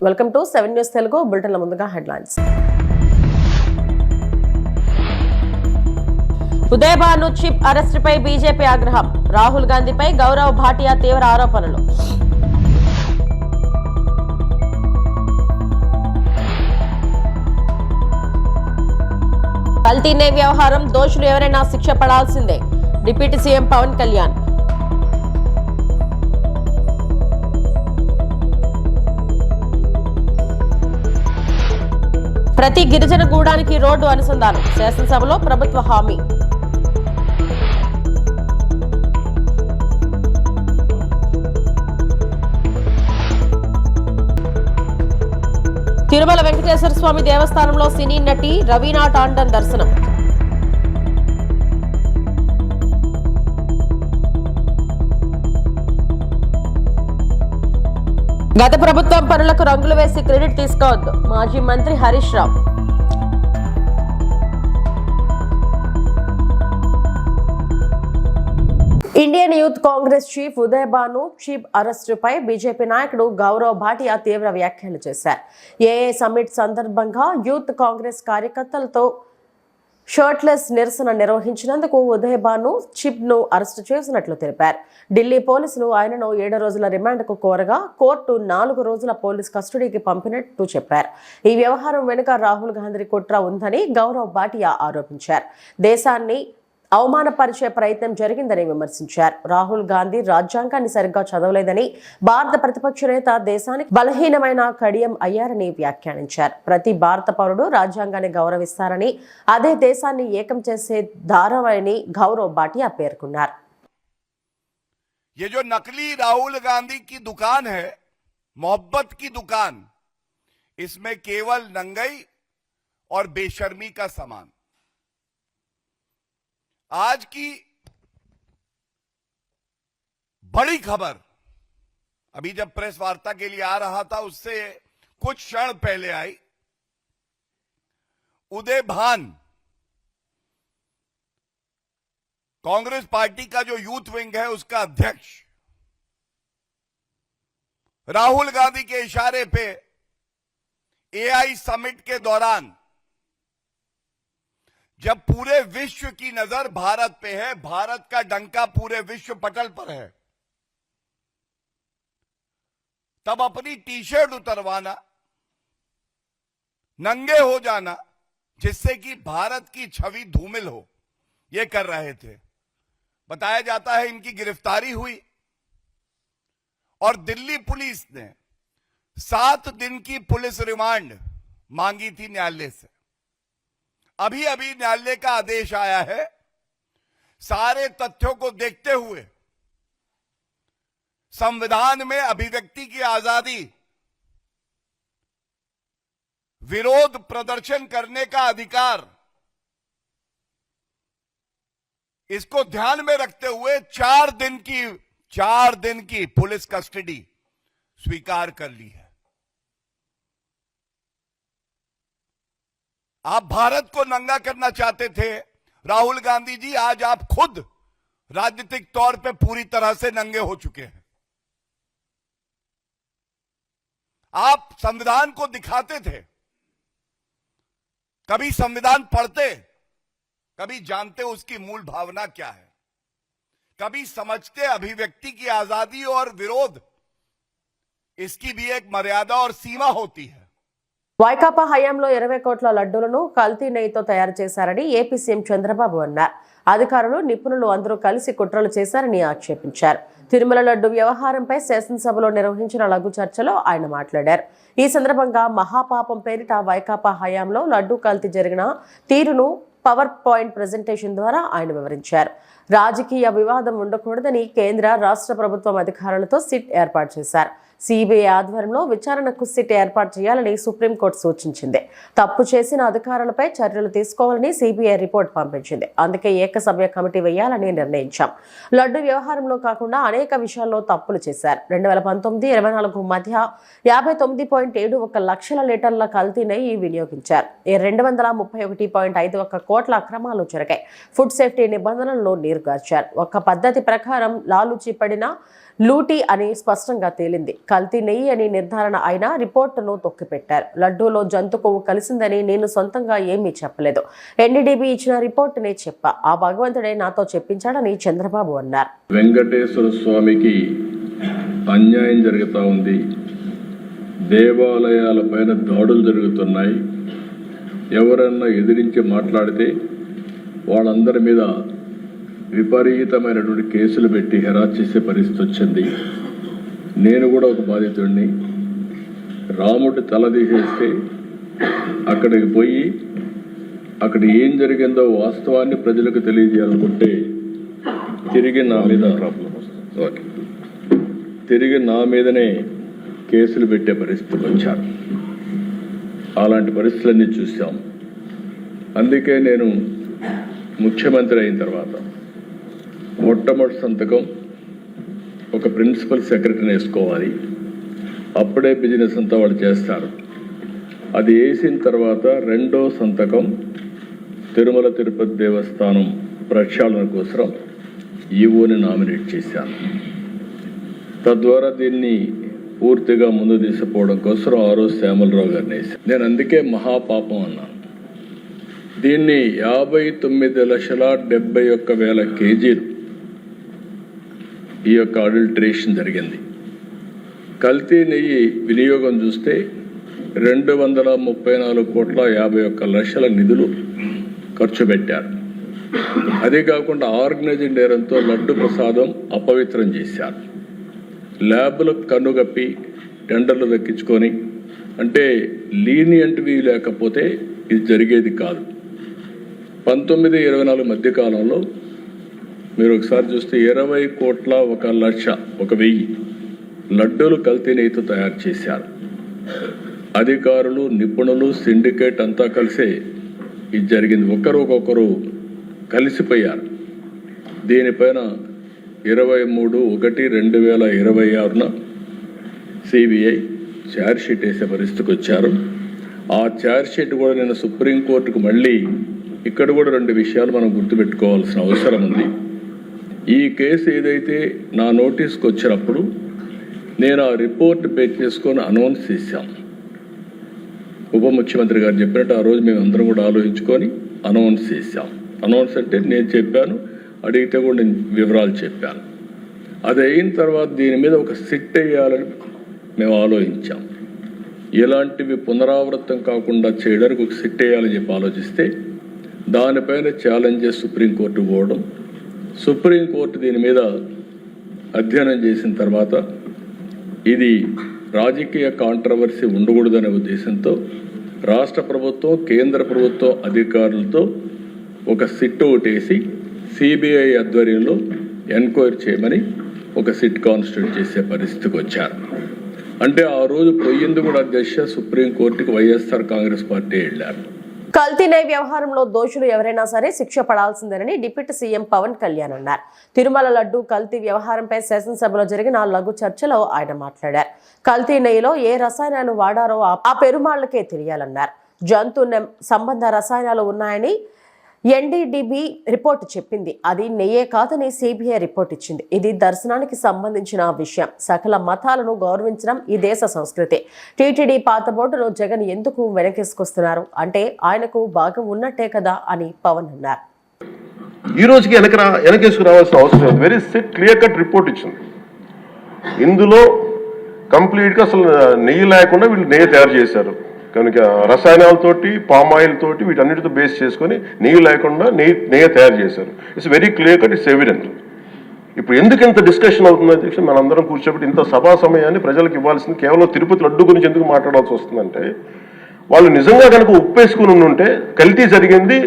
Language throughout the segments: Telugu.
వెల్కమ్ టు 7 న్యూస్ తెలుగు బులెటిన్ల ముందుగా హెడ్లైన్స్. ఉదయభాను చిప్ అరెస్టుపై బీజేపీ ఆగ్రహం. రాహుల్ గాంధీపై గౌరవ్ భాటియా తీవ్ర ఆరోపణలు. కల్తీ నెయ్యి వ్యవహారం దోషులు ఎవరైనా శిక్ష పడాల్సిందే. Deputy CM Pawan Kalyan. ప్రతి గిరిజన గూడానికి రోడ్డు అనుసంధానం. శాసనసభలో ప్రభుత్వ హామీ. తిరుమల వెంకటేశ్వర స్వామి దేవస్థానంలో సినీ నటి రవీనా టాండన్ దర్శనం. గత ప్రభుత్వం పనులకు రంగులు వేసి క్రెడిట్ తీసుకోవద్దు. మాజీ మంత్రి Harish Rao. Indian youth Congress chief Udayabhanu Chib అరెస్టుపై బీజేపీ నాయకుడు గౌరవ్ భాటియా తీవ్ర వ్యాఖ్యలు చేశారు. ఏఏ సమ్మిట్ సందర్భంగా యూత్ కాంగ్రెస్ కార్యకర్తలతో షర్ట్లెస్ నిరసన నిర్వహించినందుకు ఉదయభాను చిప్ ను అరెస్టు చేసినట్లు తెలిపారు. ఢిల్లీ పోలీసులు ఆయనను 7 రోజుల రిమాండ్కు కోరగా కోర్టు 4 రోజుల పోలీస్ కస్టడీకి పంపినట్టు చెప్పారు. ఈ వ్యవహారం వెనుక రాహుల్ గాంధీ కుట్ర ఉందని గౌరవ్ భాటియా ఆరోపించారు. దేశాన్ని అవమానపరిచే ప్రయత్నం జరిగిందని విమర్శించారు. రాహుల్ గాంధీ రాజ్యాంగాన్ని సరిగ్గా చదవలేదని, భారత ప్రతిపక్ష నేత దేశానికి బలహీనమైన కడియం అయ్యారని వ్యాఖ్యానించారు. ప్రతి భారత పౌరుడు రాజ్యాంగాన్ని గౌరవిస్తారని, అదే దేశాన్ని ఏకం చేసే దారమని గౌరవ్ భాటియా పేర్కొన్నారు. ये जो नकली राहुल गांधी की दुकान है, मोहब्बत की दुकान, इसमें केवल नंगई और बेशर्मी का सामान। आज की बड़ी खबर, अभी जब प्रेस वार्ता के लिए आ रहा था उससे कुछ क्षण पहले आई। उदयभान कांग्रेस पार्टी का जो यूथ विंग है उसका अध्यक्ष राहुल गांधी के इशारे पे एआई समिट के दौरान जब पूरे विश्व की नजर भारत पे है, भारत का डंका पूरे विश्व पटल पर है, तब अपनी टी शर्ट उतरवाना, नंगे हो जाना, जिससे कि भारत की छवि धूमिल हो, ये कर रहे थे। बताया जाता है इनकी गिरफ्तारी हुई और दिल्ली पुलिस ने 7 दिन की पुलिस रिमांड मांगी थी न्यायालय से। अभी अभी न्यायालय का आदेश आया है। सारे तथ्यों को देखते हुए संविधान में अभिव्यक्ति की आजादी, विरोध प्रदर्शन करने का अधिकार, इसको ध्यान में रखते हुए 4 दिन की पुलिस कस्टडी स्वीकार कर ली है। आप भारत को नंगा करना चाहते थे राहुल गांधी जी, आज आप खुद राजनीतिक तौर पे पूरी तरह से नंगे हो चुके हैं। आप संविधान को दिखाते थे, कभी संविधान पढ़ते, कभी जानते उसकी मूल भावना क्या है, कभी समझते अभिव्यक्ति की आजादी और विरोध, इसकी भी एक मर्यादा और सीमा होती है। వైకాపా హయాంలో 20 కోట్ల లడ్డూలను కల్తీ నెయ్యితో తయారు చేశారని ఏపీ సీఎం చంద్రబాబు అన్నారు. అధికారులు, నిపుణులు అందరూ కలిసి కుట్రలు చేశారని ఆక్షేపించారు. తిరుమల లడ్డు వ్యవహారంపై శాసనసభలో నిర్వహించిన లఘు చర్చలో ఆయన మాట్లాడారు. ఈ సందర్భంగా మహాపాపం పేరిట వైకాపా హయాంలో లడ్డు కల్తీ జరిగిన తీరును పవర్ పాయింట్ ప్రెజెంటేషన్ ద్వారా ఆయన వివరించారు. రాజకీయ వివాదం ఉండకూడదని కేంద్ర, రాష్ట్ర ప్రభుత్వం అధికారులతో సిట్ ఏర్పాటు చేశారు. సిబిఐ ఆధ్వర్యంలో విచారణకు సిట్ ఏర్పాటు చేయాలని సుప్రీంకోర్టు సూచించింది. తప్పు చేసిన అధికారులపై చర్యలు తీసుకోవాలని సిబిఐ రిపోర్ట్ పంపించింది. అందుకే ఏకసభ్య కమిటీ వేయాలని నిర్ణయించాం. లడ్డు వ్యవహారంలో కాకుండా అనేక విషయాల్లో తప్పులు చేశారు. 2019-24 మధ్య 59.71 లక్షల లీటర్ల కల్తీ నెయ్యి వినియోగించారు. 231.51 కోట్ల అక్రమాలు జరిగాయి. ఫుడ్ సేఫ్టీ నిబంధనలను నీరుగార్చారు. ఒక పద్ధతి ప్రకారం లాలూచి పడిన లూటీ అని స్పష్టంగా తేలింది. కల్తీ నెయ్యి అని నిర్ధారణ అయినా రిపోర్టును తొక్కిపెట్టారు. లడ్డూలో జంతు కొవ్వు కలిసిందని నేను సొంతంగా ఏమీ చెప్పలేదు. ఎన్డీడీబీ ఇచ్చిన రిపోర్టునే చెప్పా. ఆ భగవంతుడే నాతో చెప్పించాడని చంద్రబాబు అన్నారు. వెంకటేశ్వర స్వామికి అన్యాయం జరుగుతూ ఉంది. దేవాలయాలపైన దాడులు జరుగుతున్నాయి. ఎవరన్నా ఎదిరించి మాట్లాడితే వాళ్ళందరి మీద విపరీతమైనటువంటి కేసులు పెట్టి హెరాస్ చేసే పరిస్థితి వచ్చింది. నేను కూడా ఒక బాధితుడిని. రాముడి తల తీసేస్తే అక్కడికి పోయి అక్కడ ఏం జరిగిందో వాస్తవాన్ని ప్రజలకు తెలియజేయాలనుకుంటే తిరిగి నా మీదనే కేసులు పెట్టే పరిస్థితికి వచ్చారు. అలాంటి పరిస్థితులన్నీ చూసాం. అందుకే నేను ముఖ్యమంత్రి అయిన తర్వాత మొట్టమొదటి సంతకం ఒక ప్రిన్సిపల్ సెక్రటరీని వేసుకోవాలి. అప్పుడే బిజినెస్ అంతా వాళ్ళు చేస్తారు. అది వేసిన తర్వాత రెండో సంతకం తిరుమల తిరుపతి దేవస్థానం ప్రక్షాళన కోసం ఈవోని నామినేట్ చేశాను. తద్వారా దీన్ని పూర్తిగా ముందు తీసుకుపోవడం కోసం ఆ రోజు శ్యామలరావు గారిని వేశాను. నేను అందుకే మహాపాపం అన్నాను. దీన్ని 59,71,000 కేజీలు ఈ యొక్క అడల్టరేషన్ జరిగింది. కల్తీ నెయ్యి వినియోగం చూస్తే 234,51,00,000 నిధులు ఖర్చు పెట్టారు. అదే కాకుండా ఆర్గనైజ్డ్ నేరంతో లడ్డు ప్రసాదం అపవిత్రం చేశారు. ల్యాబ్లకు కన్నుగప్పి టెండర్లు దక్కించుకొని, అంటే లీనియంట్వి లేకపోతే ఇది జరిగేది కాదు. 19-24 మధ్యకాలంలో మీరు ఒకసారి చూస్తే 20,01,00,000 లడ్డూలు కల్తీ నెయ్యితో తయారు చేశారు. అధికారులు, నిపుణులు, సిండికేట్ అంతా కలిసే ఇది జరిగింది. ఒకరు కలిసిపోయారు. దీనిపైన 23/1/2026 సిబిఐ ఛార్జ్షీట్ వేసే పరిస్థితికి వచ్చారు. ఆ ఛార్జ్షీట్ కూడా నేను సుప్రీంకోర్టుకు మళ్ళీ ఇక్కడ కూడా 2 విషయాలు మనం గుర్తుపెట్టుకోవాల్సిన అవసరం ఉంది. ఈ కేసు ఏదైతే నా నోటీస్కి వచ్చినప్పుడు నేను ఆ రిపోర్ట్ బేస్ చేసుకొని అనౌన్స్ చేశాం. ఉప ముఖ్యమంత్రి గారు చెప్పినట్టు ఆ రోజు మేము అందరం కూడా ఆలోచించుకొని అనౌన్స్ చేశాం. అనౌన్స్ అంటే నేను చెప్పాను, అడిగితే కూడా నేను వివరాలు చెప్పాను. అది అయిన తర్వాత దీని మీద ఒక సిట్ వేయాలని మేము ఆలోచించాం. ఇలాంటివి పునరావృతం కాకుండా చేయడానికి ఒక సిట్ వేయాలని చెప్పి ఆలోచిస్తే దానిపైన ఛాలెంజెస్ సుప్రీంకోర్టు పోవడం, సుప్రీంకోర్టు దీని మీద అధ్యయనం చేసిన తర్వాత ఇది రాజకీయ కాంట్రవర్సీ ఉండకూడదనే ఉద్దేశంతో రాష్ట్ర ప్రభుత్వం, కేంద్ర ప్రభుత్వం అధికారులతో ఒక సిట్ ఒకటేసి సిబిఐ ఆధ్వర్యంలో ఎంక్వైరీ చేయమని ఒక సిట్ కాన్స్టిట్యూట్ చేసే పరిస్థితికి వచ్చారు. అంటే ఆ రోజు పోయింది కూడా అధ్యక్ష సుప్రీంకోర్టుకి వైఎస్ఆర్ కాంగ్రెస్ పార్టీ వెళ్ళారు. కల్తీ నెయ్యి వ్యవహారంలో దోషులు ఎవరైనా సరే శిక్ష పడాల్సిందేనని డిప్యూటీ సీఎం పవన్ కళ్యాణ్ అన్నారు. తిరుమల లడ్డు కల్తీ వ్యవహారంపై శాసనసభలో జరిగిన లఘు చర్చలో ఆయన మాట్లాడారు. కల్తీ నెయ్యిలో ఏ రసాయనాలు వాడారో ఆ పెరుమాళ్లకే తెలియాలన్నారు. జంతు సంబంధ రసాయనాలు ఉన్నాయని ఎన్డీడీబీ రిపోర్టు చెప్పింది. అది నెయ్యే కాదని సిబిఐ రిపోర్ట్ ఇచ్చింది. ఇది దర్శనానికి సంబంధించిన విషయం. సకల మతాలను గౌరవించడం ఈ దేశ సంస్కృతి. టీటీడీ పాత బోర్డును జగన్ ఎందుకు వెనకేసుకొస్తున్నారు అంటే ఆయనకు భాగం ఉన్నట్టే కదా అని పవన్ అన్నారు. ఈ రోజుకి వెనకేసుకు రావాల్సిన అవసరం లేదు. వెరీ క్లియర్ కట్ రిపోర్ట్ ఇచ్చింది. ఇందులో కంప్లీట్గా అసలు నెయ్యి లేకుండా వీళ్ళు నెయ్యి తయారు చేశారు. కనుక రసాయనాలతోటి, పామాయిల్ తోటి వీటన్నిటితో బేస్ చేసుకొని నెయ్యి లేకుండా నెయ్యి తయారు చేశారు. It's very clear cut, it's evident. ఇప్పుడు ఎందుకు ఇంత డిస్కషన్ అవుతుంది అధ్యక్ష? మనందరం కూర్చోబెట్టి ఇంత సభా సమయాన్ని ప్రజలకు ఇవ్వాల్సింది కేవలం తిరుపతి లడ్డు గురించి ఎందుకు మాట్లాడాల్సి వస్తుందంటే, వాళ్ళు నిజంగా కనుక ఉప్పేసుకుని ఉంటే కల్తీ జరిగింది,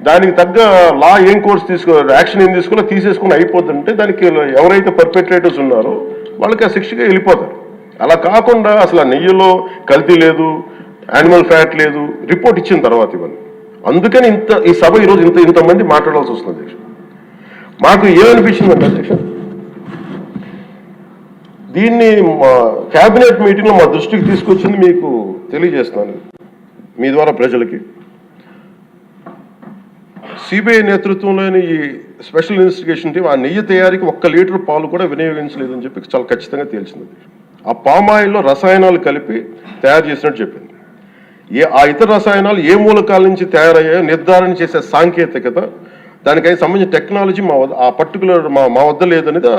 దానికి తగ్గ లా ఏం కోర్స్ యాక్షన్ ఏం తీసుకోవాలో తీసేసుకుని అయిపోతుంటే దానికి ఎవరైతే పర్పెట్రేటర్స్ ఉన్నారో వాళ్ళకి ఆ శిక్షగా వెళ్ళిపోతారు. అలా కాకుండా అసలు ఆ నెయ్యిలో కల్తీ లేదు, యానిమల్ ఫ్యాట్ లేదు, రిపోర్ట్ ఇచ్చిన తర్వాత ఇవన్నీ. అందుకని ఈ సభ ఈరోజు ఇంతమంది మాట్లాడాల్సి వస్తుంది అధ్యక్ష. మాకు ఏమనిపించిందంటే అధ్యక్ష, దీన్ని క్యాబినెట్ మీటింగ్లో మా దృష్టికి తీసుకొచ్చింది మీకు తెలియజేస్తున్నాను మీ ద్వారా ప్రజలకి. సిబిఐ నేతృత్వంలోని ఈ స్పెషల్ ఇన్వెస్టిగేషన్ టీం ఆ నెయ్యి తయారీకి 1 లీటర్ పాలు కూడా వినియోగించలేదని చెప్పి చాలా ఖచ్చితంగా తేల్చింది. ఆ పామాయిల్లో రసాయనాలు కలిపి తయారు చేసినట్టు చెప్పింది. ఆ ఇతర రసాయనాలు ఏ మూలకాల నుంచి తయారయ్యాయో నిర్ధారణ చేసే సాంకేతికత, దానికి సంబంధించిన టెక్నాలజీ ఆ పర్టికులర్ మా వద్ద లేదనేది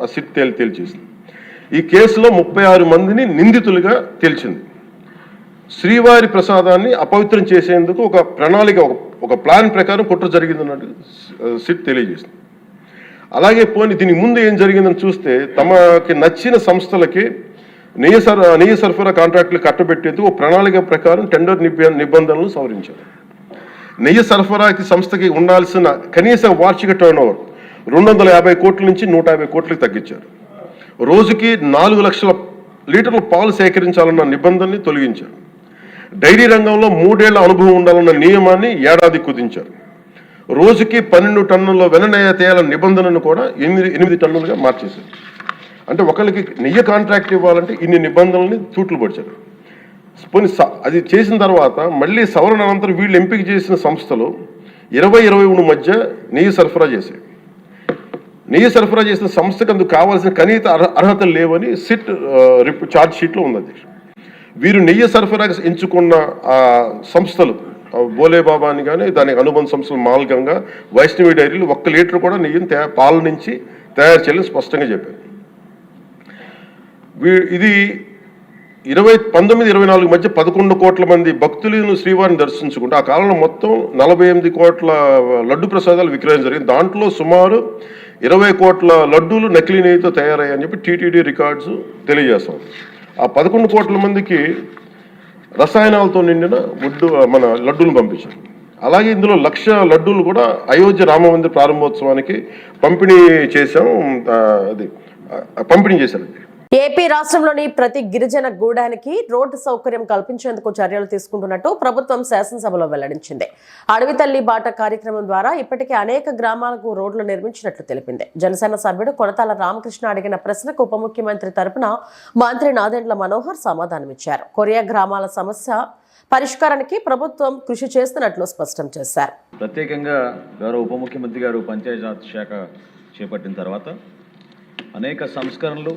ఆ సిట్ తేల్చేసింది. ఈ కేసులో 36 మందిని నిందితులుగా తేల్చింది. శ్రీవారి ప్రసాదాన్ని అపవిత్రం చేసేందుకు ఒక ప్రణాళిక, ఒక ప్లాన్ ప్రకారం కుట్ర జరిగిందన్నట్టు సిట్ తెలియజేసింది. అలాగే దీని ముందు ఏం జరిగిందని చూస్తే, తమకి నచ్చిన సంస్థలకి నెయ్యి సరఫరా కాంట్రాక్టులు కట్టబెట్టేందుకు ఒక ప్రణాళిక ప్రకారం టెండర్ నిబంధనలు సవరించారు. నెయ్యి సరఫరాకి సంస్థకి ఉండాల్సిన కనీస వార్షిక టర్నోవర్ 250 కోట్ల నుంచి 150 కోట్లకు తగ్గించారు. రోజుకి 4 లక్షల లీటర్ల పాలు సేకరించాలన్న నిబంధనని తొలగించారు. డైరీ రంగంలో 3 ఏళ్ల అనుభవం ఉండాలన్న నియమాన్ని ఏడాది కుదించారు. రోజుకి 12 టన్నుల వెన్నెయ్య తేయాలన్న నిబంధనను కూడా 8 టన్నులుగా మార్చేశారు. అంటే ఒకరికి నెయ్యి కాంట్రాక్ట్ ఇవ్వాలంటే ఇన్ని నిబంధనల్ని తూట్లు పడిచారు. అది చేసిన తర్వాత మళ్ళీ సవరణ అనంతరం వీళ్ళు ఎంపిక చేసిన సంస్థలు 20-23 మధ్య నెయ్యి సరఫరా చేశాయి. నెయ్యి సరఫరా చేసిన సంస్థకు అందుకు కావాల్సిన కనీస అర్హతలు లేవని సిట్ ఛార్జ్ షీట్లో ఉంది. వీరు నెయ్యి సరఫరా ఎంచుకున్న సంస్థలు బోలేబాబా అని కానీ దానికి అనుబంధ సంస్థలు మాల్గంగా, వైష్ణవి డైరీలు 1 లీటర్ కూడా నెయ్యిని పాల నుంచి తయారు చేయాలని స్పష్టంగా చెప్పారు. ఇది 1924 మధ్య 11 కోట్ల మంది భక్తులను శ్రీవారిని దర్శించుకుంటే ఆ కాలంలో మొత్తం 48 కోట్ల లడ్డు ప్రసాదాలు విక్రయం జరిగింది. దాంట్లో సుమారు 20 కోట్ల లడ్డూలు నకిలీ నెయ్యితో తయారయ్యాయని చెప్పి టీటీడీ రికార్డ్స్ తెలియజేస్తాం. ఆ 11 కోట్ల మందికి రసాయనాలతో నిండిన మన లడ్డూలు పంపించారు. అలాగే ఇందులో 1,00,000 లడ్డూలు కూడా అయోధ్య రామ మందిర ప్రారంభోత్సవానికి పంపిణీ చేశారు. ఏపీ రాష్ట్రంలోని ప్రతి గిరిజన గూడానికి రోడ్డు సౌకర్యం కల్పించేందుకు చర్యలు తీసుకుంటున్నట్టు ప్రభుత్వం శాసనసభలో వెల్లడించింది. అడవి తల్లి బాట కార్యక్రమం ద్వారా ఇప్పటికే అనేక గ్రామాలకు రోడ్లు నిర్మించినట్లు తెలిపింది. జనసేన సభ్యుడు కొనతాల రామకృష్ణ అడిగిన ప్రశ్నకు ఉప ముఖ్యమంత్రి తరపున మంత్రి నాదెండ్ల మనోహర్ సమాధానమిచ్చారు. కొరియా గ్రామాల సమస్య పరిష్కారానికి ప్రభుత్వం కృషి చేస్తున్నట్లు స్పష్టం చేశారు. ప్రత్యేకంగా గౌరవ ఉప ముఖ్యమంత్రి గారు పంచాయతీరాజ్ శాఖ చేపట్టిన తర్వాత అనేక సంస్కరణలు,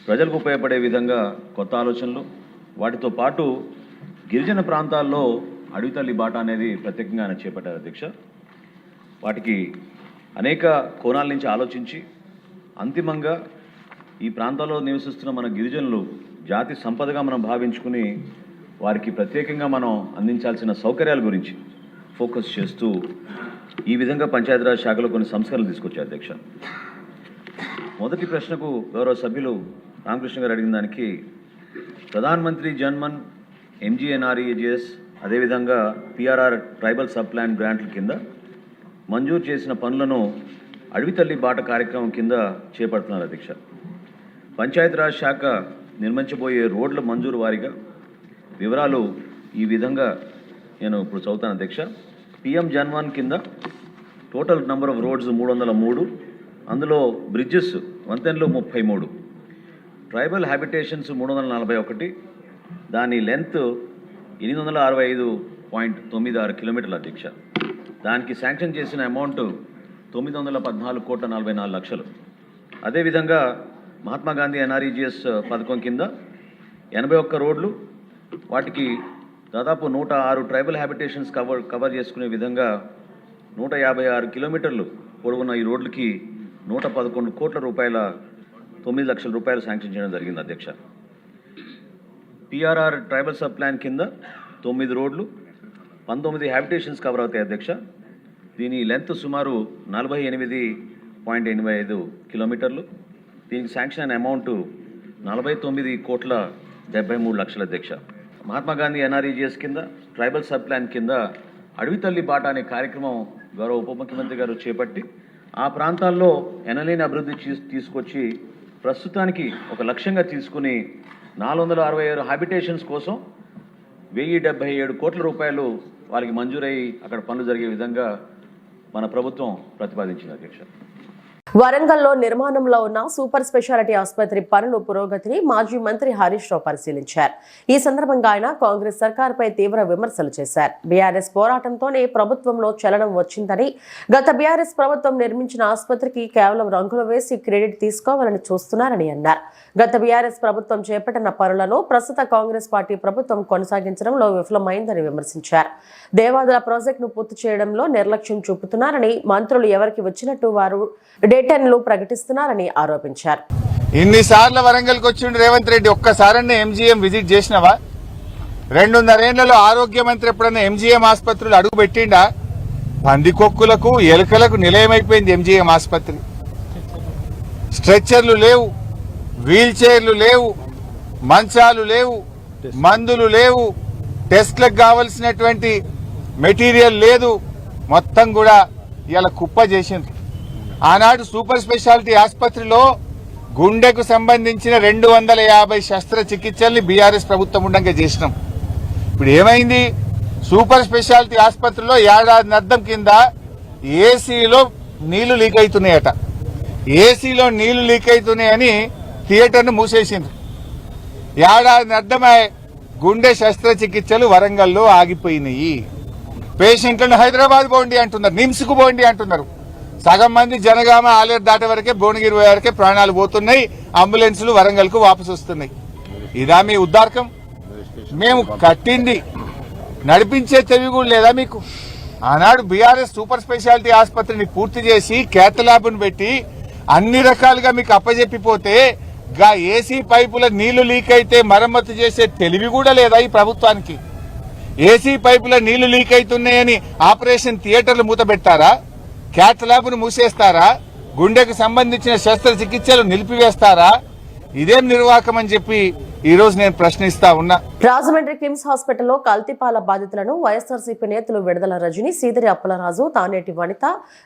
ప్రజలకు ఉపయోగపడే విధంగా కొత్త ఆలోచనలు, వాటితో పాటు గిరిజన ప్రాంతాల్లో అడవి తల్లి బాట అనేది ప్రత్యేకంగా ఆయన చేపట్టారు అధ్యక్ష. వాటికి అనేక కోణాల నుంచి ఆలోచించి అంతిమంగా ఈ ప్రాంతాల్లో నివసిస్తున్న మన గిరిజనులు జాతి సంపదగా మనం భావించుకుని వారికి ప్రత్యేకంగా మనం అందించాల్సిన సౌకర్యాల గురించి ఫోకస్ చేస్తూ ఈ విధంగా పంచాయతీరాజ్ శాఖలో కొన్ని సంస్కరణలు తీసుకొచ్చారు అధ్యక్ష. మొదటి ప్రశ్నకు గౌరవ సభ్యులు రామకృష్ణ గారు అడిగిన దానికి ప్రధానమంత్రి జన్మన్, ఎంజీఎన్ఆర్ఈజీఎస్, అదేవిధంగా పిఆర్ఆర్ ట్రైబల్ సబ్ ప్లాన్ గ్రాంట్ల కింద మంజూరు చేసిన పనులను అడవి తల్లి బాట కార్యక్రమం కింద చేపడుతున్నారు అధ్యక్ష. పంచాయతీరాజ్ శాఖ నిర్మించబోయే రోడ్ల మంజూరు వారీగా వివరాలు ఈ విధంగా నేను ఇప్పుడు చదువుతాను అధ్యక్ష. పిఎం జన్మన్ కింద టోటల్ నెంబర్ ఆఫ్ రోడ్స్ 303, అందులో బ్రిడ్జెస్ వంతెనలు 33, ట్రైబల్ హ్యాబిటేషన్స్ 341, దాని లెంత్ 865.96 కిలోమీటర్ల అధ్యక్ష. దానికి శాంక్షన్ చేసిన అమౌంట్ 914,44,00,000. అదేవిధంగా మహాత్మా గాంధీ ఎన్ఆర్ఈజీఎస్ పథకం కింద 81 రోడ్లు, వాటికి దాదాపు 106 ట్రైబల్ హ్యాబిటేషన్స్ కవర్ చేసుకునే విధంగా 156 కిలోమీటర్లు పొడవున్న ఈ రోడ్లకి 111 కోట్ల రూపాయల 9 లక్షల రూపాయలు శాంక్షన్ చేయడం జరిగింది అధ్యక్ష. పిఆర్ఆర్ ట్రైబల్ సబ్ ప్లాన్ కింద 9 రోడ్లు, 19 హ్యాబిటేషన్స్ కవర్ అవుతాయి అధ్యక్ష. దీని లెంత్ సుమారు 48.85 కిలోమీటర్లు. దీనికి శాంక్షన్ అయిన అమౌంట్ 49,73,00,000 అధ్యక్ష. మహాత్మా గాంధీ ఎన్ఆర్ఈజీఎస్ కింద ట్రైబల్ సబ్ ప్లాన్ కింద అడవి తల్లి బాట అనే కార్యక్రమం గౌరవ ఉప ముఖ్యమంత్రి గారు చేపట్టి ఆ ప్రాంతాల్లో ఎనలేని అభివృద్ధి తీసుకొచ్చి ప్రస్తుతానికి ఒక లక్ష్యంగా తీసుకుని 467 హ్యాబిటేషన్స్ కోసం 1,077 కోట్ల రూపాయలు వారికి మంజూరై అక్కడ పనులు జరిగే విధంగా మన ప్రభుత్వం ప్రతిపాదించింది అధ్యక్ష. వరంగల్లో నిర్మాణంలో ఉన్న సూపర్ స్పెషాలిటీ ఆసుపత్రి పనుల పురోగతిని మాజీ మంత్రి హరీష్ రావు పరిశీలించారు. ఈ సందర్భంగా ఆయన కాంగ్రెస్ సర్కార్పై తీవ్ర విమర్శలు చేశారు. బీఆర్ఎస్ పోరాటంతోనే ప్రభుత్వంలో చలనం వచ్చిందని, గత బీఆర్ఎస్ ప్రభుత్వం నిర్మించిన ఆసుపత్రికి కేవలం రంగులు వేసి క్రెడిట్ తీసుకోవాలని చూస్తున్నారని అన్నారు. గత బీఆర్ఎస్ ప్రభుత్వం చేపట్టిన పనులను ప్రస్తుత కాంగ్రెస్ పార్టీ ప్రభుత్వం కొనసాగించడంలో విఫలమైందని విమర్శించారు. దేవాదుల ప్రాజెక్టును పూర్తి చేయడంలో నిర్లక్ష్యం చూపుతున్నారని, మంత్రులు ఎవరికి వచ్చినట్టు వారు డేటన్లు ప్రకటిస్తున్నారని ఆరోపించారు. ఇన్నిసార్లు వరంగల్కి వచ్చిండు రేవంత్ రెడ్డి, ఒక్కసారన్నా ఎంజీఎం విజిట్ చేసినవా? 2.5 ఏళ్లలో ఆరోగ్య మంత్రి ఎప్పుడన్నా ఎంజీఎం ఆసుపత్రులు అడుగు పెట్టిండా? పందికొక్కులకు ఎలుకలకు నిలయమైపోయింది ఎంజీఎం ఆసుపత్రి. స్ట్రెచ్చర్లు లేవు, వీల్ చైర్లు లేవు, మంచాలు లేవు, మందులు లేవు, టెస్ట్లకు కావలసినటువంటి మెటీరియల్ లేదు. మొత్తం కూడా ఇలా కుప్ప చేసిండ్రు. ఆనాడు సూపర్ స్పెషాలిటీ ఆసుపత్రిలో గుండెకు సంబంధించిన 250 శస్త్రచికిత్సల్ని బీఆర్ఎస్ ప్రభుత్వం ఉండగా చేసినాం. ఇప్పుడు ఏమైంది? సూపర్ స్పెషాలిటీ ఆసుపత్రిలో ఏడాదిన్నర్థం కింద ఏసీలో నీళ్లు లీక్ అవుతున్నాయట. ఏసీలో నీళ్లు లీక్ అవుతున్నాయని థియేటర్ను మూసేసిండ్రు. ఏడాదిన్నర్థమై గుండె శస్త్రచికిత్సలు వరంగల్లో ఆగిపోయినాయి. పేషెంట్లను హైదరాబాద్ పోండి అంటున్నారు, నిమ్స్కు పోండి అంటున్నారు. సగం మంది జనగామ ఆలేరు దాటే వరకే, భువనగిరి వరకే ప్రాణాలు పోతున్నాయి. అంబులెన్సులు వరంగల్కు వాపసు వస్తున్నాయి. ఇదా మీ ఉద్దారకం? మేము కట్టింది నడిపించే తెలివి కూడా లేదా మీకు? ఆనాడు బీఆర్ఎస్ సూపర్ స్పెషాలిటీ ఆసుపత్రిని పూర్తి చేసి కేత్ ల్యాబ్ను పెట్టి అన్ని రకాలుగా మీకు అప్పజెప్పిపోతే గా ఏసీ పైపుల నీళ్లు లీక్ అయితే మరమ్మతు చేసే తెలివి కూడా లేదా ఈ ప్రభుత్వానికి? ఏసీ పైపుల నీళ్లు లీక్ అవుతున్నాయని ఆపరేషన్ థియేటర్లు మూతబెట్టారా? క్యాత్ ల్యాబ్ను మూసేస్తారా? గుండెకు సంబంధించిన శస్త్రచికిత్సలు నిలిపివేస్తారా? ఇదేం నిర్వాహకం అని చెప్పి ఈ రోజు నేను ప్రశ్నిస్తా ఉన్నా. రాజమండ్రి కిమ్స్ హాస్పిటల్లో కల్తీపాల బాధితులను వైఎస్ఆర్సీపీ నేతలు విడుదల రజని, సీదరి అప్పలరాజు, తానేటి వనిత,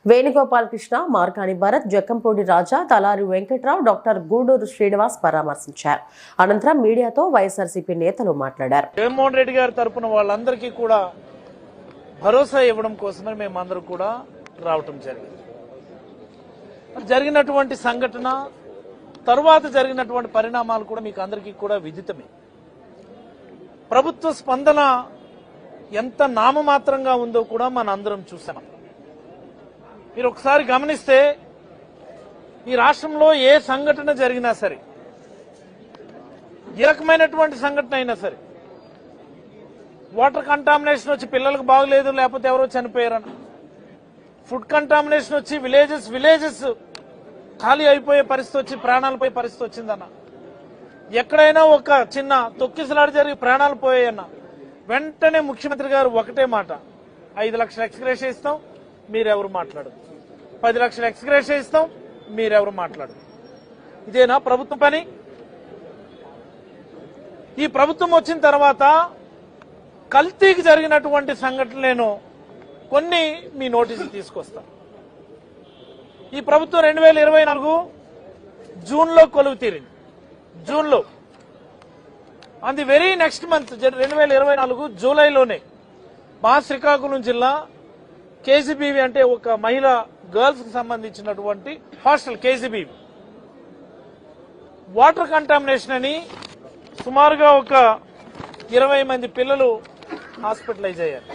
వేణుగోపాలకృష్ణ, మార్కాని భరత్, జక్కంపూడి రాజా, తలారి వెంకట్రావు, డాక్టర్ గూడూరు శ్రీనివాస్ పరామర్శించారు. అనంతరం మీడియాతో వైఎస్ఆర్సీపీ నేతలు మాట్లాడారు. జగన్మోహన్ రెడ్డి గారి తరపున వాళ్ళందరికీ కూడా భరోసా ఇవ్వడం కోసమే మేమందరూ కూడా రావటం జరిగింది. జరిగినటువంటి సంఘటన తరువాత జరిగినటువంటి పరిణామాలు కూడా మీకు అందరికీ కూడా విదితమే. ప్రభుత్వ స్పందన ఎంత నామమాత్రంగా ఉందో కూడా మన అందరం చూసాం. మీరు ఒకసారి గమనిస్తే ఈ రాష్ట్రంలో ఏ సంఘటన జరిగినా సరే, ఏ రకమైనటువంటి సంఘటన అయినా సరే, వాటర్ కంటామినేషన్ వచ్చి పిల్లలకు బాగలేదు, లేకపోతే ఎవరో చనిపోయారన్న, ఫుడ్ కంటామినేషన్ వచ్చి విలేజెస్ ఖాళీ అయిపోయే పరిస్థితి వచ్చి ప్రాణాలు పోయే పరిస్థితి వచ్చిందన్న, ఎక్కడైనా ఒక చిన్న తొక్కిసలాట జరిగి ప్రాణాలు పోయాయన్న, వెంటనే ముఖ్యమంత్రి గారు ఒకటే మాట, 5 లక్షల ఎక్స్గ్రేషియా ఇస్తాం, మీరెవరు మాట్లాడదు. 10 లక్షల ఎక్స్గ్రేషియా ఇస్తాం, మీరెవరు మాట్లాడదు. ఇదేనా ప్రభుత్వం పని? ఈ ప్రభుత్వం వచ్చిన తర్వాత కల్తీకి జరిగినటువంటి సంఘటనలు నేను కొన్ని మీ నోటీసు తీసుకొస్తా. ఈ ప్రభుత్వం 2024 జూన్లో కొలువు తీరింది. జూన్లో on the very next month 2024 జూలైలోనే మా శ్రీకాకుళం జిల్లా కేజీబీవి అంటే ఒక మహిళా గర్ల్స్ కి సంబంధించినటువంటి హాస్టల్ కేజీబీవి వాటర్ కంటామినేషన్ అని సుమారుగా ఒక 20 మంది పిల్లలు హాస్పిటలైజ్ అయ్యారు.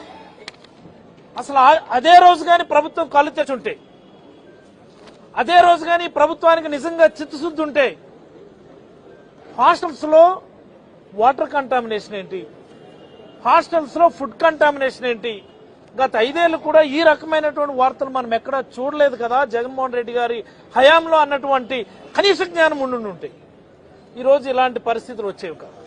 అసలు అదే రోజు కానీ ప్రభుత్వం కళ్ళు తెచ్చుంటే, అదే రోజు కానీ ప్రభుత్వానికి నిజంగా చిత్తశుద్ధి ఉంటే, హాస్టల్స్ లో వాటర్ కంటామినేషన్ ఏంటి, హాస్టల్స్ లో ఫుడ్ కంటామినేషన్ ఏంటి, గత 5 ఏళ్లు కూడా ఈ రకమైనటువంటి వార్తలు మనం ఎక్కడా చూడలేదు కదా జగన్మోహన్ రెడ్డి గారి హయాంలో అన్నటువంటి కనీస జ్ఞానం ఉండుంటే ఈ రోజు ఇలాంటి పరిస్థితులు వచ్చేవి కాదు.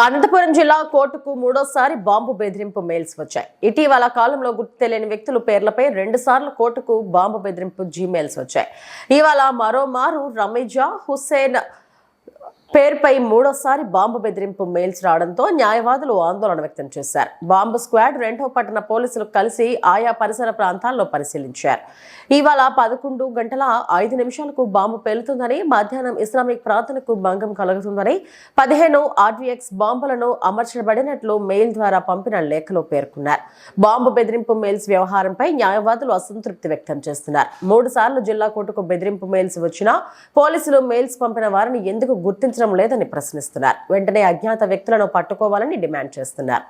అనంతపురం జిల్లా కోర్టుకు 3వ బాంబు బెదిరింపు మెయిల్స్ వచ్చాయి. ఇటీవల కాలంలో గుర్తు తెలియని వ్యక్తుల పేర్లపై 2 సార్లు కోర్టుకు బాంబు బెదిరింపు జీమెయిల్స్ వచ్చాయి. ఇవాళ మరోమారు రమేజా, హుస్సేన్ పేరుపై మూడోసారి బాంబు బెదిరింపు మెయిల్స్ రావడంతో న్యాయవాదులు ఆందోళన వ్యక్తం చేశారు. బాంబు స్క్వాడ్ రెండో పట్టణ పోలీసులు కలిసి ఆయా పరిసర ప్రాంతాల్లో పరిశీలించారు. ఇవాళ 11:05 బాంబు పేలుతుందని, మధ్యాహ్నం ఇస్లామిక్ ప్రార్థనకు భంగం కలుగుతుందని, 15 RDX బాంబులను అమర్చబడినట్లు మెయిల్ ద్వారా పంపిన లేఖలో పేర్కొన్నారు. బాంబు బెదిరింపు మెయిల్స్ వ్యవహారంపై న్యాయవాదులు అసంతృప్తి వ్యక్తం చేస్తున్నారు. 3 సార్లు జిల్లా కోర్టుకు బెదిరింపు మెయిల్స్ వచ్చినా పోలీసులు మెయిల్స్ పంపిన వారిని ఎందుకు గుర్తించడం లేదని ప్రశ్నిస్తున్నారు. వెంటనే అజ్ఞాత వ్యక్తులను పట్టుకోవాలని డిమాండ్ చేస్తున్నారు.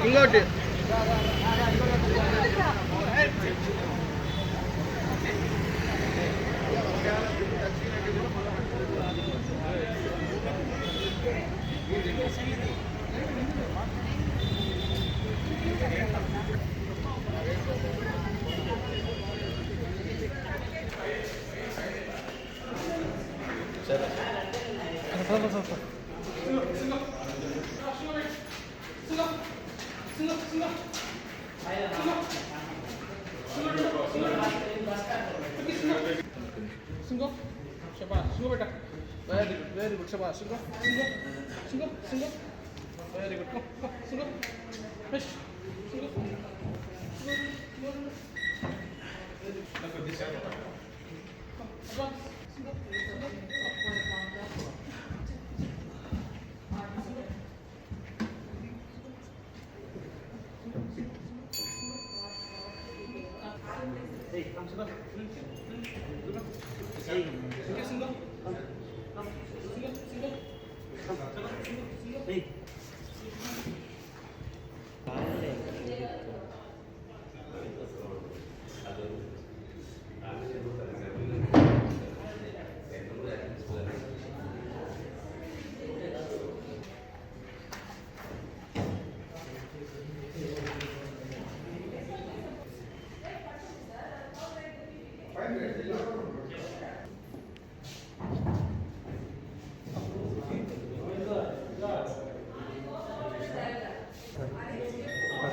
ఇంకోటి సింగో బేటా వెరీ గుడ్ శబాష్ సింగో వెరీ గుడ్ సింగో ఫిష్ సింగో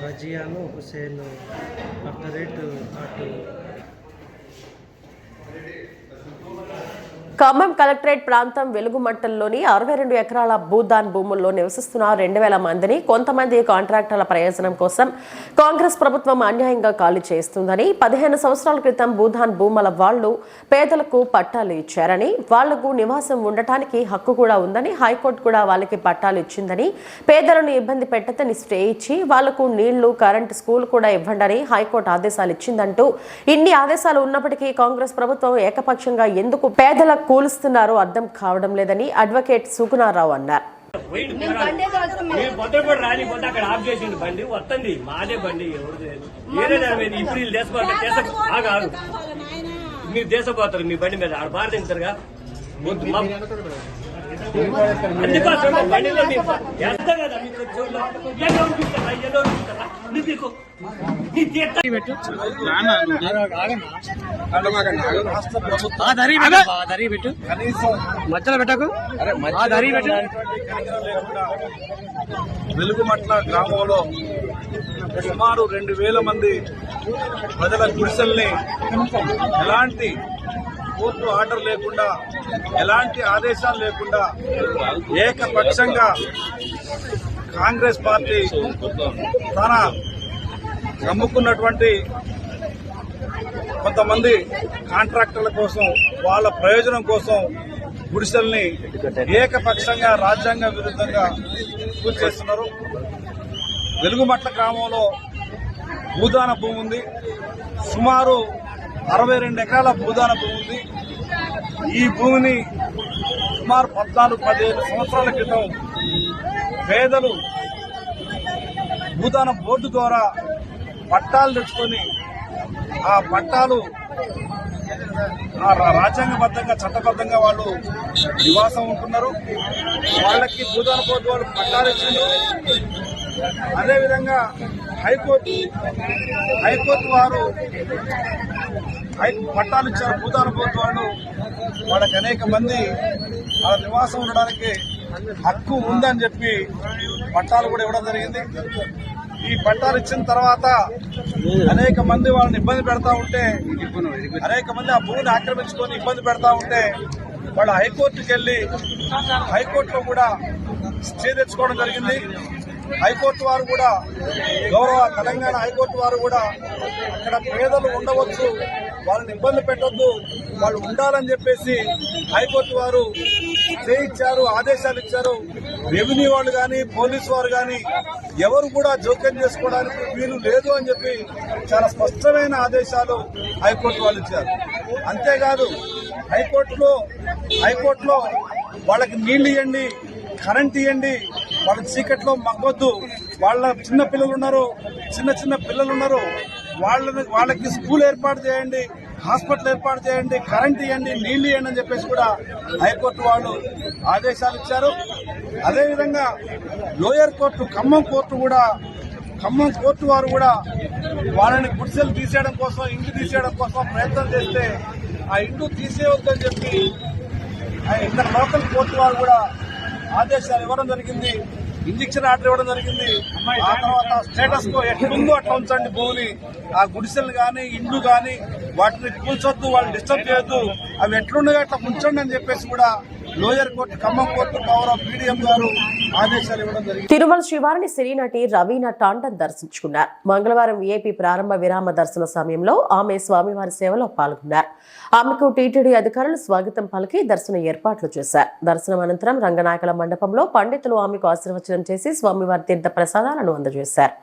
రజియాను హుసేన్ @ ఖమ్మం కలెక్టరేట్ ప్రాంతం వెలుగుమట్టల్లోని 62 ఎకరాల భూదాన్ భూముల్లో నివసిస్తున్న 2000 మందిని కొంతమంది కాంట్రాక్టర్ల ప్రయోజనం కోసం కాంగ్రెస్ ప్రభుత్వం అన్యాయంగా ఖాళీ చేస్తుందని, 15 సంవత్సరాల క్రితం భూదాన్ భూముల వాళ్లు పేదలకు పట్టాలు ఇచ్చారని, వాళ్లకు నివాసం ఉండటానికి హక్కు కూడా ఉందని, హైకోర్టు కూడా వాళ్ళకి పట్టాలు ఇచ్చిందని, పేదలను ఇబ్బంది పెట్టదని స్టే ఇచ్చి వాళ్లకు నీళ్లు, కరెంటు, స్కూల్ కూడా ఇవ్వండి హైకోర్టు ఆదేశాలు ఇచ్చిందంటూ ఇన్ని ఆదేశాలు ఉన్నప్పటికీ కాంగ్రెస్ ప్రభుత్వం ఏకపక్షంగా ఎందుకు పేదల కూలుస్తున్నారో అర్థం కావడం లేదని అడ్వకేట్ సుగుణారావు అన్నారు. మీరు దేశపోతారు మీ బండి మీద ఆడ భారతించారుగా అందుకోసం బండిలో ఎంత కదా మీకు మధ్యలో పెట్టకు వెలుగుమట్ల గ్రామంలో సుమారు 2000 మంది ప్రజల గుడిసెల్ని ఎలాంటి కోర్టు ఆర్డర్ లేకుండా, ఎలాంటి ఆదేశాలు లేకుండా ఏకపక్షంగా కాంగ్రెస్ పార్టీ తన నమ్ముకున్నటువంటి కొంతమంది కాంట్రాక్టర్ల కోసం, వాళ్ళ ప్రయోజనం కోసం గుడిసెల్ని ఏకపక్షంగా రాజ్యాంగ విరుద్ధంగా కూల్చేస్తున్నారు. వెలుగుమట్ల గ్రామంలో భూదాన భూమి ఉంది. సుమారు 62 ఎకరాల భూదాన భూమి ఉంది. ఈ భూమిని సుమారు 14-15 సంవత్సరాల క్రితం పేదలు భూదాన బోర్డు ద్వారా పట్టాలు తెచ్చుకొని ఆ పట్టాలు రాజ్యాంగబద్ధంగా, చట్టబద్ధంగా వాళ్ళు నివాసం ఉంటున్నారు. వాళ్ళకి భూదాన బోర్డు వాళ్ళు పట్టాలు ఇచ్చిండ్రు. అదేవిధంగా హైకోర్టు వారు పట్టాలు ఇచ్చారు భూదాన పోర్టు వాళ్ళు. వాళ్ళకి అనేక మంది వాళ్ళ నివాసం ఉండడానికి హక్కు ఉందని చెప్పి పట్టాలు కూడా ఇవ్వడం జరిగింది. ఈ పట్టాలు ఇచ్చిన తర్వాత అనేక మంది వాళ్ళని ఇబ్బంది పెడతా ఉంటే, అనేక మంది ఆ భూమిని ఆక్రమించుకొని ఇబ్బంది పెడతా ఉంటే వాళ్ళు హైకోర్టుకి వెళ్లి హైకోర్టులో కూడా స్టే తెచ్చుకోవడం జరిగింది. హైకోర్టు వారు కూడా, గౌరవ తెలంగాణ హైకోర్టు వారు కూడా అక్కడ పేదలు ఉండవచ్చు, వాళ్ళని ఇబ్బంది పెట్టొద్దు, వాళ్ళు ఉండాలని చెప్పేసి హైకోర్టు వారు స్టే ఇచ్చారు, ఆదేశాలు ఇచ్చారు. రెవెన్యూ వాళ్ళు కానీ పోలీసు వారు కానీ ఎవరు కూడా జోక్యం చేసుకోవడానికి వీలు లేదు అని చెప్పి చాలా స్పష్టమైన ఆదేశాలు హైకోర్టు వాళ్ళు ఇచ్చారు. అంతేకాదు హైకోర్టులో వాళ్ళకి నీళ్లు ఇవ్వండి, కరెంట్ ఇవ్వండి, వాళ్ళ చీకట్లో మగ్గొద్దు, వాళ్ళ చిన్న పిల్లలు ఉన్నారు, వాళ్ళకి స్కూల్ ఏర్పాటు చేయండి, హాస్పిటల్ ఏర్పాటు చేయండి, కరెంట్ ఇవ్వండి, నీళ్లు ఇవ్వండి అని చెప్పేసి కూడా హైకోర్టు వాళ్ళు ఆదేశాలు ఇచ్చారు. అదేవిధంగా లోయర్ కోర్టు ఖమ్మం కోర్టు వారు కూడా వాళ్ళని గుడిసెలు తీసేయడం కోసం, ఇండ్లు తీసేయడం కోసం ప్రయత్నం చేస్తే ఆ ఇండ్లు తీసేయవద్దని చెప్పి ఇక్కడ లోకల్ కోర్టు వారు కూడా ఆదేశాలు ఇవ్వడం జరిగింది, ఇంజక్షన్ ఆర్డర్ ఇవ్వడం జరిగింది. ఆ తర్వాత స్టేటస్ కో ఎట్లుందో అట్లా ఉంచండి భూమిని, ఆ గుడిసెలు కానీ ఇండ్లు కానీ వాటిని కూల్చొద్దు, వాళ్ళని డిస్టర్బ్ చేయొద్దు, అవి ఎట్లుండగా అట్లా ఉంచండి అని చెప్పేసి కూడా లోయర్ కోర్టు ఖమ్మం కోర్టు గౌరవ పీడీఎం గారు ఆదేశాలు ఇవ్వడం జరిగింది. తిరుమల శ్రీవారిని సినీ నటి రవీనా టాండన్ దర్శించుకున్నారు. మంగళవారం వీఐపీ ప్రారంభ విరామ దర్శన సమయంలో ఆమె స్వామివారి సేవలో పాల్గొన్నారు. ఆమెకు టీటీడీ అధికారులు స్వాగతం పలికి దర్శన ఏర్పాట్లు చేశారు. దర్శనం అనంతరం రంగనాయకుల మండపంలో పండితులు ఆమెకు ఆశీర్వచనం చేసి స్వామివారి తీర్థ ప్రసాదాలను అందజేశారు.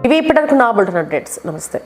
ఇవి ఇప్పటివరకు నా బులెటిన్ అప్డేట్స్. నమస్తే.